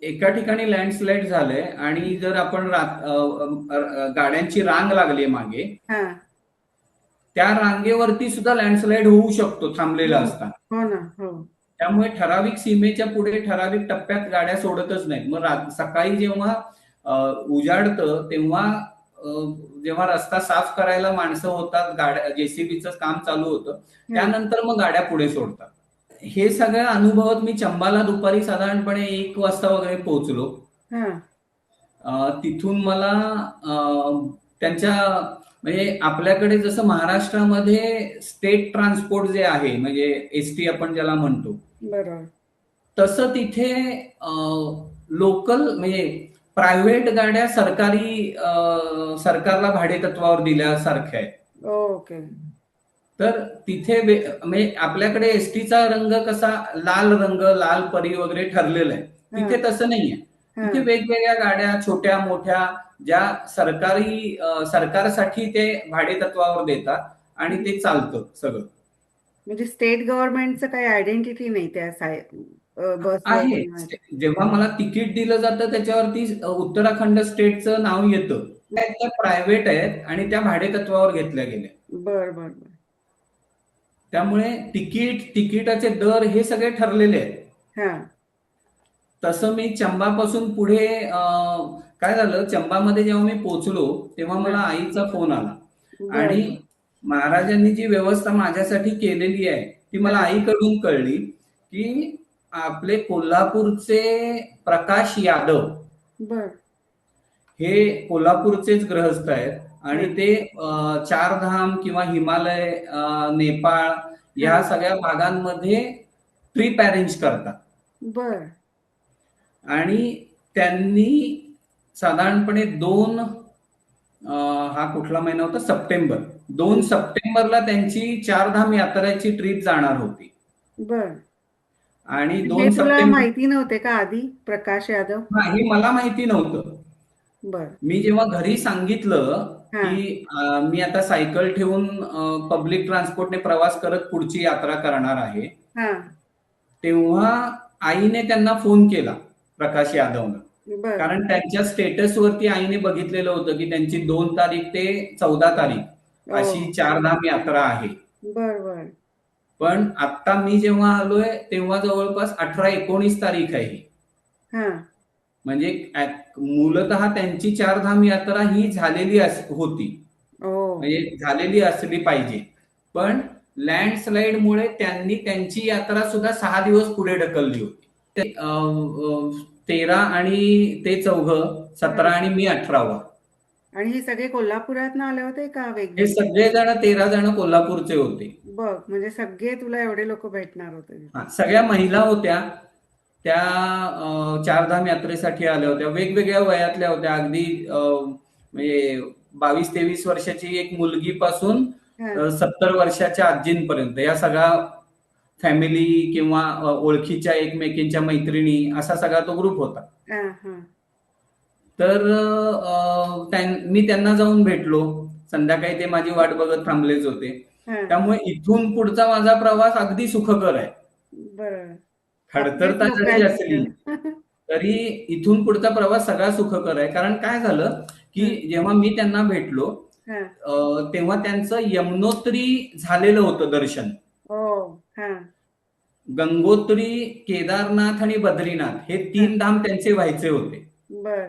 एका ठिकाणी लँडस्लाईड झालंय आणि जर आपण गाड्यांची रांग लागली मागे त्या रांगेवरती सुद्धा लँडस्लाईड होऊ शकतो थांबलेला असताना. त्यामुळे ठराविक सीमेच्या पुढे ठराविक टप्प्यात गाड्या सोडतच नाहीत. मग सकाळी जेव्हा उजाडतं तेव्हा जेव्हा रस्ता साफ करायला माणसं होतात गाड्या जेसीबीचं काम चालू होतं त्यानंतर मग गाड्या पुढे सोडतात. हे सगळं अनुभवत मी चंबाला दुपारी साधारणपणे 1 वाजता वगैरे पोहोचलो. तिथून मला त्यांच्या म्हणजे आपल्याकडे जसं महाराष्ट्रामध्ये स्टेट ट्रान्सपोर्ट जे आहे म्हणजे एसटी आपण ज्याला म्हणतो तसं तिथे लोकल म्हणजे प्रायव्हेट गाड्या सरकारला भाडे तत्वावर दिल्यासारख्या आहेत. ओके. तर तिथे म्हणजे आपल्याकडे एसटीचा रंग कसा लाल परी वगैरे ठरलेला आहे तिथे तसं नाहीये. तिथे वेगवेगळ्या गाड्या छोट्या मोठ्या ज्या सरकारसाठी ते भाडे तत्वावर देतात आणि ते चालतं सगळं. म्हणजे स्टेट गव्हर्नमेंटचं काही आयडेंटिटी नाही त्या बस आहे. जेव्हा मला तिकीट दिलं जातं त्याच्यावरती उत्तराखंड स्टेटचं नाव येतं. त्या प्रायव्हेट आहेत आणि त्या भाडे तत्वावर घेतल्या गेल्या. बर. त्यामुळे तिकिटाचे दर हे सगळे ठरलेले आहेत. तसं मी चंबापासून पुढे काय झालं चंबामध्ये जेव्हा मी पोहोचलो तेव्हा मला आईचा फोन आला आणि महाराजांनी जी व्यवस्था माझ्यासाठी केलेली आहे ती मला हा. आईकडून कळली, की आपले कोल्हापूरचे प्रकाश यादव बर. हे कोल्हापूरचेच ग्रहस्थ आहेत हा. आणि ते चारधाम किंवा हिमालय, नेपाळ हा. या सगळ्या भागांमध्ये ट्रिप अरेंज करतात. बर. आणि त्यांनी साधारणपणे हा कुठला महिना होता, सप्टेंबर, 2 सप्टेंबरला त्यांची चारधाम यात्रेची ट्रिप जाणार होती. बर. आणि हे दोन तुला सप्टेंबर माहिती नव्हते का आधी, प्रकाश यादव? हा, हे मला माहिती नव्हतं. बर. मी जेव्हा घरी सांगितलं हा. की मी आता सायकल ठेवून पब्लिक ट्रान्सपोर्टने प्रवास करत पुढची यात्रा करणार आहे, हा. तेव्हा आईने त्यांना फोन केला, प्रकाश यादवनं. बर. कारण त्यांच्या स्टेटसवरती आईने बघितलेलं होतं की त्यांची 2 तारीख ते 14 तारीख ओ. अशी चारधाम यात्रा आहे. बर. बर. पण आता मी जेव्हा आलोय तेव्हा जवळपास 18-19 तारीख आहे. हा. म्हणजे मूलतः त्यांची चारधाम यात्रा ही झालेली होती, ओ. म्हणजे झालेली असली पाहिजे. पण लँडस्लाईडमुळे त्यांनी त्यांची यात्रा सुद्धा 6 दिवस पुढे ढकलली होती. 13 आणि ते 14, 17 हा. आणि मी 18वा. आणि हे सगळे कोल्हापुरात आले होते का हे वेगवेगळे? सगळेजण 13 जण कोल्हापूरचे होते. बघ, म्हणजे सगळे तुला एवढे लोक भेटणार होते तिथे. सगळ्या महिला होत्या त्या, चारधाम यात्रेसाठी आल्या होत्या. वेगवेगळ्या वयातल्या होत्या. अगदी म्हणजे 22-23 वर्षाची एक मुलगी पासून हा. 70 वर्षाच्या आजींपर्यंत या सगळ्या फॅमिली किंवा ओळखीच्या एकमेकींच्या मैत्रिणी असा सगळा तो ग्रुप होता. हा. हा. तर मी त्यांना जाऊन भेटलो. संध्याकाळी ते माझी वाट बघत थांबलेच होते. हा. त्यामुळे इथून पुढचा माझा प्रवास अगदी सुखकर आहे. बरं. आपलेच खडतरता लोक जरी आहेत असली तिथं. तरी इथून पुढचा प्रवास सगळा सुखकर आहे. कारण काय झालं की हं. जेव्हा मी त्यांना भेटलो हा. तेव्हा त्यांचं यमुनोत्री झालेलं होतं दर्शन. ओ. हा. गंगोत्री, केदारनाथ आणि बद्रीनाथ हे हा. 3 धाम त्यांचे व्हायचे होते. बर.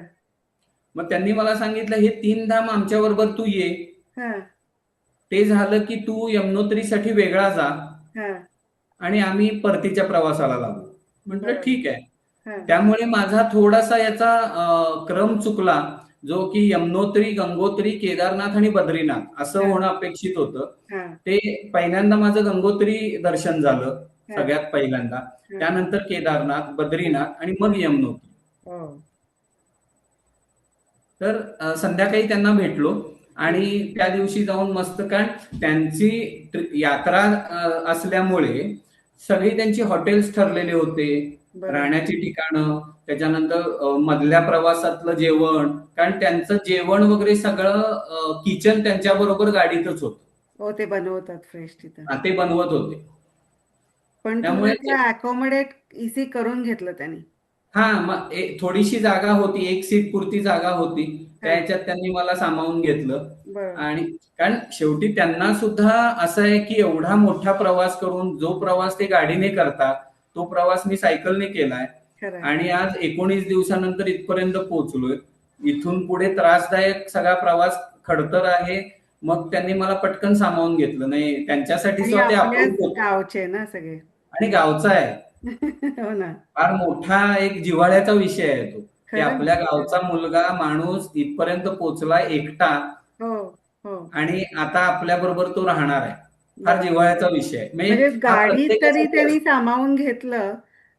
मग त्यांनी मला सांगितलं, हे 3 धाम आमच्या बरोबर तू ये. हा. ते झालं की तू यमुनोत्रीसाठी वेगळा जा हा. आणि आम्ही परतीच्या प्रवासाला लागू. म्हटलं बर. ठीक आहे. हा. त्यामुळे माझा थोडासा याचा क्रम चुकला, जो की यमुनोत्री, गंगोत्री, केदारनाथ आणि बद्रीनाथ असं हा. होणं अपेक्षित होतं. हा. ते पहिल्यांदा माझं गंगोत्री दर्शन झालं, हा. सगळ्यात पहिल्यांदा. हा. त्यानंतर केदारनाथ, हा. बद्रीनाथ आणि मग यमुनोत्री. ओ. तर संध्याकाळी त्यांना भेटलो आणि त्या दिवशी जाऊन मस्त, कारण त्यांची यात्रा असल्यामुळे सगळी त्यांची हॉटेल्स ठरलेले होते, बर. राहण्याची ठिकाणं, त्याच्यानंतर मधल्या प्रवासातलं जेवण, कारण त्यांचं जेवण वगैरे सगळं किचन त्यांच्या बरोबर गाडीतच होतं. हो, ते बनवतात फ्रेश तिथं. ते बनवत होते. पण तुला त्यामुळे ते अकोमोडेट इझी करून घेतलं त्यांनी. हा, मग थोडीशी जागा होती, एक सीट पुरती जागा होती, त्या हा. ह्याच्यात त्यांनी मला सामावून घेतलं. बर. आणि कारण शेवटी त्यांना सुद्धा असं आहे की एवढा मोठा प्रवास करून, जो प्रवास ते गाडीने करतात तो प्रवास मी सायकलने केलाय खरंय. आणि आज 19 दिवसानंतर इथपर्यंत पोहोचलोय. इथून पुढे त्रासदायक सगळा प्रवास खडतर आहे. मग त्यांनी मला पटकन सामावून घेतलं. नाही, त्यांच्यासाठी आणि सुद्धा ते आपल्याच अप्रूप होतं गावचे ना सगळे. आणि गावचा आहे. हो ना. फार मोठा एक जिव्हाळ्याचा विषय आहे तो, की खरंच. आपल्या गावचा मुलगा माणूस इथपर्यंत पोहोचला एकटा हो. हो. आणि आता आपल्या बरोबर तो राहणार आहे. फार बर. जिव्हाळ्याचा विषय आहे. म्हणजे म्हणजे हा गाडीत तरी प्रत्येकासाठी त्यांनी असतो. सामावून घेतलं.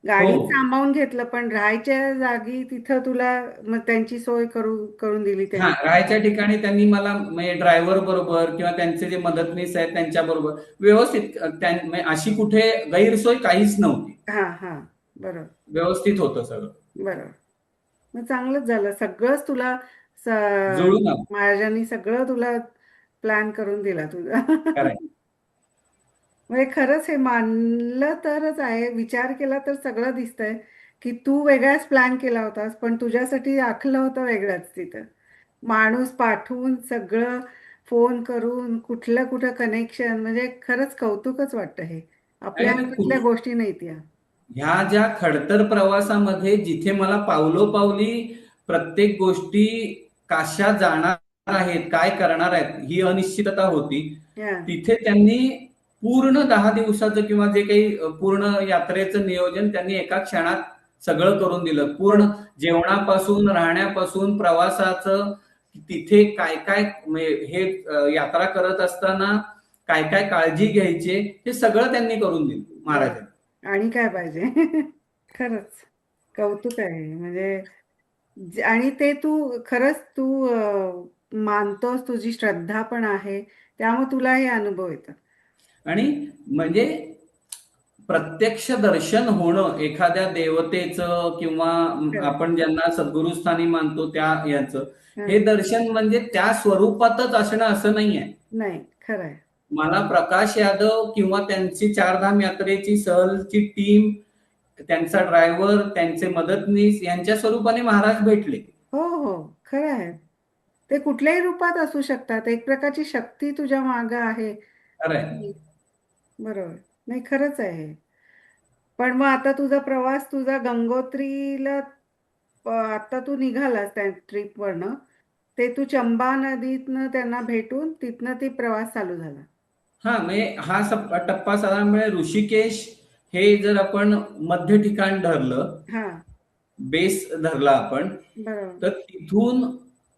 हो. गाडीत सामावून घेतलं, पण राहायच्या जागी तिथं तुला मग त्यांची सोय करून दिली हा, त्यांनी. राहायच्या ठिकाणी त्यांनी मला म्हणजे ड्रायव्हर बरोबर किंवा त्यांचे जे मदतनीस आहेत त्यांच्या बरोबर व्यवस्थित, म्हणजे अशी कुठे गैरसोय काहीच नव्हती. हा. हा. बरोबर. व्यवस्थित होतं सगळं. बरोबर. मग चांगलंच झालं. सगळंच तुला जुळून आलं. महाराजांनी सगळं तुला प्लॅन करून दिला तुझा. करायचं. म्हणजे खरंच हे मानलं तरच आहे, विचार केला तर सगळं दिसतंय की तू वेगळाच प्लॅन केला होतास, पण तुझ्यासाठी आखलं होतं वेगळंच तिथं. माणूस पाठवून सगळं, फोन करून कुठलं कुठं कनेक्शन, म्हणजे खरंच कौतुकच वाटतं हे. आपल्या आणि हातातल्या गोष्टी नाहीत या. ह्या ज्या खडतर प्रवासामध्ये जिथे मला पावलोपावली प्रत्येक गोष्टी कशा जाणार आहेत, काय करणार आहेत, ही अनिश्चितता होती. हा. तिथे त्यांनी पूर्ण 10 दिवसाचं किंवा जे काही पूर्ण यात्रेचं नियोजन त्यांनी एका क्षणात सगळं करून दिलं. पूर्ण हो. जेवणापासून, राहण्यापासून, प्रवासाचं, तिथे काय काय हे यात्रा करत असताना काय काय काळजी घ्यायची हे सगळं त्यांनी करून दिलं बर. महाराजांनी. आणि काय पाहिजे? खरंच कौतुक आहे म्हणजे आणि ते तू खरंच तू मानतोस, तुझी श्रद्धा पण आहे, त्यामुळे तुला हे अनुभव येतात. आणि म्हणजे प्रत्यक्ष दर्शन होणं एखाद्या देवतेचं किंवा खरं. आपण ज्यांना सद्गुरुस्थानी मानतो त्या याचं, हा. हे दर्शन म्हणजे त्या स्वरूपातच असणं असं नाहीये. नाही, खरं आहे. मला प्रकाश यादव किंवा त्यांची चारधाम यात्रेची सहलची टीम, त्यांचा ड्रायव्हर, त्यांचे मदतनीस यांच्या स्वरूपाने महाराज भेटले. हो, हो, खरं आहे. ते कुठल्याही रूपात असू शकतात. एक प्रकारची शक्ती तुझ्या मागं आहे. खरंय. बरोबर. नाही, खरंच आहे. पण मग आता तुझा प्रवास तुझा गंगोत्रीला आता तू निघालास त्या ट्रिपवरनं, ते तू चंबा नदीतनं त्यांना भेटून तिथनं ती प्रवास चालू झाला. हा म्हणजे हा टप्पा साधारणपणे ऋषिकेश हे जर आपण मध्य ठिकाण धरलं, हा. बेस धरला आपण, बरोबर. तर तिथून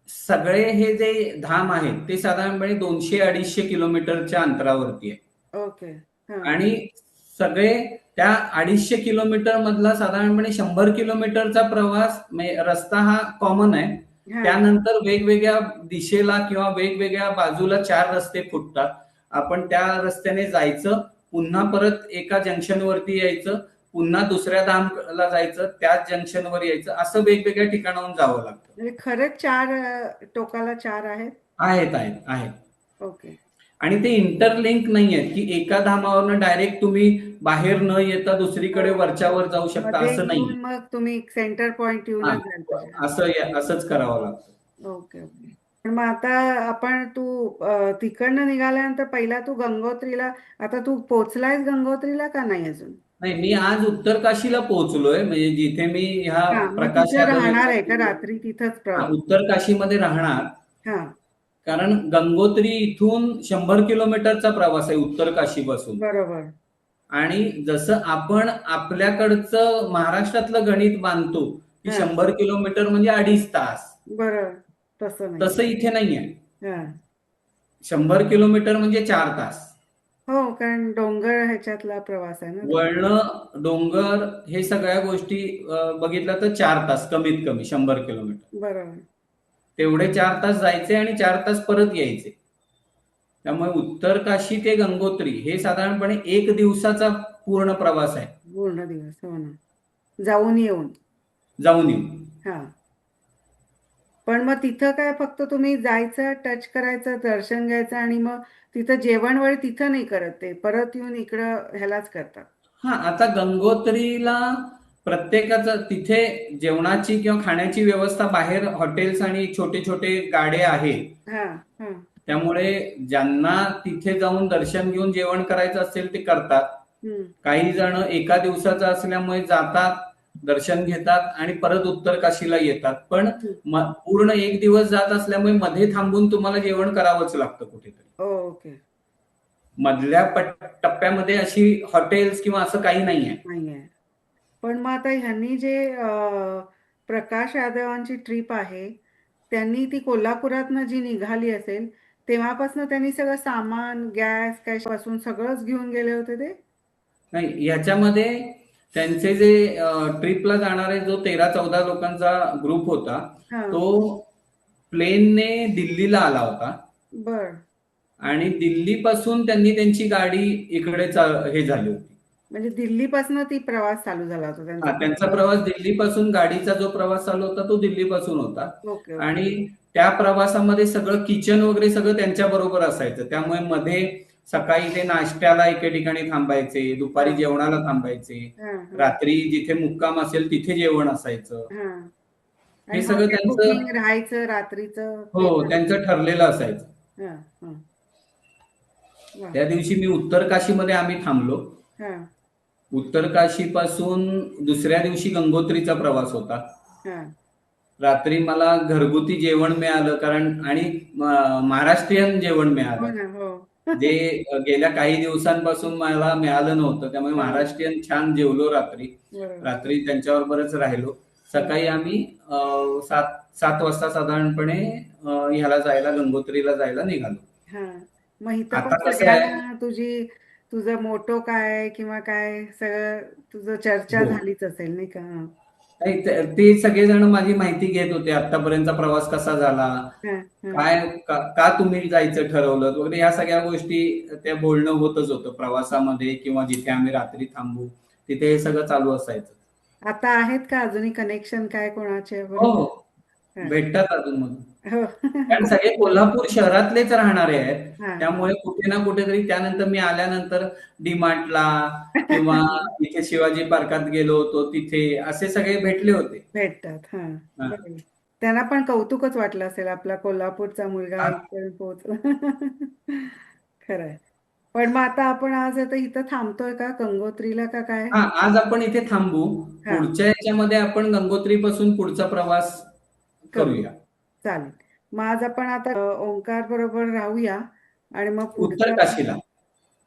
सगळे हे जे धाम आहेत ते साधारणपणे 200-250 किलोमीटरच्या अंतरावरती आहे. ओके. हा. आणि सगळे त्या 250 किलोमीटर मधला साधारणपणे 100 किलोमीटरचा प्रवास रस्ता हा कॉमन आहे. हा. त्यानंतर वेगवेगळ्या दिशेला किंवा वेगवेगळ्या बाजूला 4 रस्ते फुटतात. आपण त्या रस्त्याने जायचं, पुन्हा परत एका जंक्शनवरती यायचं, पुन्हा दुसऱ्या धामला जायचं, त्याच जंक्शनवर यायचं, असं वेगवेगळ्या ठिकाणाहून जावं लागतं. म्हणजे खरंच चार टोकाला चार आहेत. आहेत आहेत आहेत. ओके. आणि ते इंटरलिंक नाही आहेत की एका धामावरनं डायरेक्ट तुम्ही बाहेर न येता दुसरीकडे हो. वरच्यावर जाऊ शकता, मध्ये असं येऊन नाहीये. मग तुम्ही सेंटर पॉइंट हा, येऊनच जायला पाहिजे. असंच करावं लागतं. Okay, okay. पण मग आता आपण तू तिकडनं निघाल्यानंतर पहिला तू गंगोत्रीला, आता तू पोचलायस गंगोत्रीला का नाही अजून? नाही, मी आज उत्तर काशीला पोहोचलोय, म्हणजे जिथे मी ह्या हा, मग प्रकाश तिथे यादव राहणार यांचा आहे का रात्री तिथंच उत्तर काशीमध्ये राहणार. हा. कारण गंगोत्री इथून 100 किलोमीटरचा प्रवास आहे उत्तर काशीपासून. बरोबर. आणि जसं आपण आपल्याकडचं महाराष्ट्रातलं गणित बांधतो की हा. 100 किलोमीटर म्हणजे 2.5 तास, बरं. तसं नाही. तसं इथे नाहीये. हा. 100 किलोमीटर म्हणजे 4 तास. हो, कारण डोंगर ह्याच्यातला प्रवास आहे ना तो. वळणं, डोंगर, हे सगळ्या गोष्टी बघितलं तर 4 तास कमीत कमी 100 किलोमीटर. बरोबर. तेवढे 4 तास जायचे आणि 4 तास परत यायचे. त्यामुळे उत्तर काशी ते गंगोत्री हे साधारणपणे 1 दिवसाचा पूर्ण प्रवास आहे. पूर्ण दिवस, हो ना. जाऊन येऊन. जाऊन येऊन. हा. पण मग तिथं काय फक्त तुम्ही जायचं, टच करायचं, दर्शन घ्यायचं आणि मग तिथं जेवण वगैरे तिथं नाही करत, ते परत येऊन इकडं ह्यालाच करतात. हा, आता गंगोत्रीला प्रत्येकाचं तिथे जेवणाची किंवा खाण्याची व्यवस्था बाहेर हॉटेल्स आणि छोटे छोटे गाडे आहेत. हा. हा. त्यामुळे ज्यांना तिथे जाऊन दर्शन घेऊन जेवण करायचं असेल ते करतात. हम्म. काही जण एका दिवसाचं असल्यामुळे जातात, दर्शन घेतात आणि परत उत्तर काशीला येतात. पण पूर्ण 1 दिवस जात असल्यामुळे मध्ये थांबून तुम्हाला जेवण करावंच लागतं कुठेतरी. ओके. मधल्या टप्प्यामध्ये अशी हॉटेल्स किंवा असं काही नाहीये. नाहीये. पण मग आता ह्यांनी जे प्रकाश यादवांची ट्रिप आहे, त्यांनी ती कोल्हापुरातनं जी निघाली असेल तेव्हापासून त्यांनी सगळं सामान, गॅस काय पासून सगळंच घेऊन गेले होते ते? नाही, याच्यामध्ये त्यांचे जे ट्रिपला जाणारे जो 13-14 लोकांचा ग्रुप होता, हा. तो प्लेनने दिल्लीला आला होता. बर. आणि दिल्लीपासून त्यांनी त्यांची गाडी इकडे हे झाली होती. म्हणजे दिल्लीपासून ती प्रवास चालू झाला होता त्यांचा? त्यांचा प्रवास दिल्लीपासून, गाडीचा जो प्रवास चालू होता तो दिल्लीपासून होता. ओके. आणि त्या प्रवासामध्ये सगळं किचन वगैरे सगळं त्यांच्या बरोबर असायचं. त्यामुळे मध्ये सकाळी ते नाश्त्याला एके ठिकाणी थांबायचे, दुपारी जेवणाला थांबायचे, रात्री जिथे मुक्काम असेल तिथे जेवण असायचं. हे सगळं त्यांचं राहायचं रात्रीचं. हो, त्यांचं ठरलेलं असायचं. त्या दिवशी मी उत्तर काशीमध्ये आम्ही थांबलो. उत्तर काशी पासून दुसऱ्या दिवशी गंगोत्रीचा प्रवास होता. रात्री मला घरगुती जेवण मिळालं, कारण आणि महाराष्ट्रीयन जेवण मिळालं. जे गेल्या काही दिवसांपासून मला मिळालं नव्हतं. त्यामुळे महाराष्ट्रीयन छान जेवलो रात्री. बरोबर. रात्री त्यांच्याबरोबरच राहिलो. सकाळी आम्ही 7 वाजता साधारणपणे ह्याला गंगोत्रीला जायला निघालो. हा. मग इथं पण आता कसं आहे, सगळ्यांना तुझं मोटो काय किंवा काय सगळं तुझं चर्चा हो. झालीच असेल नाही का? हा. नाही, ते सगळेजण माझी माहिती घेत होते. आतापर्यंतचा प्रवास कसा झाला, हा, हा. काय का तुम्ही जायचं ठरवलं वगैरे, ह्या सगळ्या गोष्टी त्या बोलणं होतच होतं प्रवासामध्ये, किंवा जिथे आम्ही रात्री थांबू तिथे हे सगळं चालू असायचं. आता आहेत का अजूनही कनेक्शन काय कोणाच्या हो, बरोबर? हो. हा. भेटतात अजून मधून. हो. कारण सगळे कोल्हापूर शहरातलेच राहणारे आहेत. हा. त्यामुळे कुठे ना कुठेतरी त्यानंतर मी आल्यानंतर डीमार्टला किंवा इथे शिवाजी पार्कात गेलो होतो तिथे असे सगळे भेटले होते. भेटतात. हा. हा. बरोबर. त्यांना पण कौतुकच वाटलं असेल आपला कोल्हापूरचा मुलगा आ- इथपर्यंत पोहोचला. खरंय. पण मग आता आपण आज आता इथं थांबतोय का गंगोत्रीला का काय? हा, आज आपण इथे थांबू. हा. पुढच्या याच्यामध्ये आपण गंगोत्री पासून पुढचा प्रवास करूया. करूया. चालेल. मग आज आपण आता ओंकार बरोबर राहूया आणि मग उत्तर पुढचा काशीला.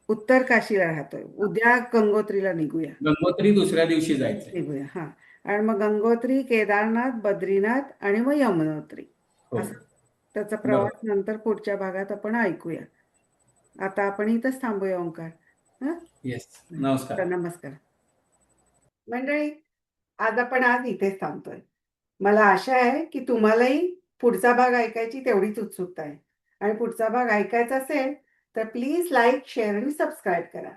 उत्तर काशीला राहतोय. उद्या गंगोत्रीला निघूया. गंगोत्री दुसऱ्या दिवशी जायचंय. निघूया. हा. आणि मग गंगोत्री, केदारनाथ, बद्रीनाथ आणि मग यमुनोत्री हो, असं त्याचा प्रवास बरोबर. नंतर पुढच्या भागात आपण ऐकूया. आता आपण इथंच थांबूया ओंकार. हं? येस. नमस्कार. तर नमस्कार. मंडळी, आज इथेच थांबतोय. मला आशा आहे की तुम्हालाही पुढचा भाग ऐकायची तेवढीच उत्सुकता आहे. आणि पुढचा भाग ऐकायचा असेल तर प्लीज लाईक, शेअर आणि सबस्क्राईब करा.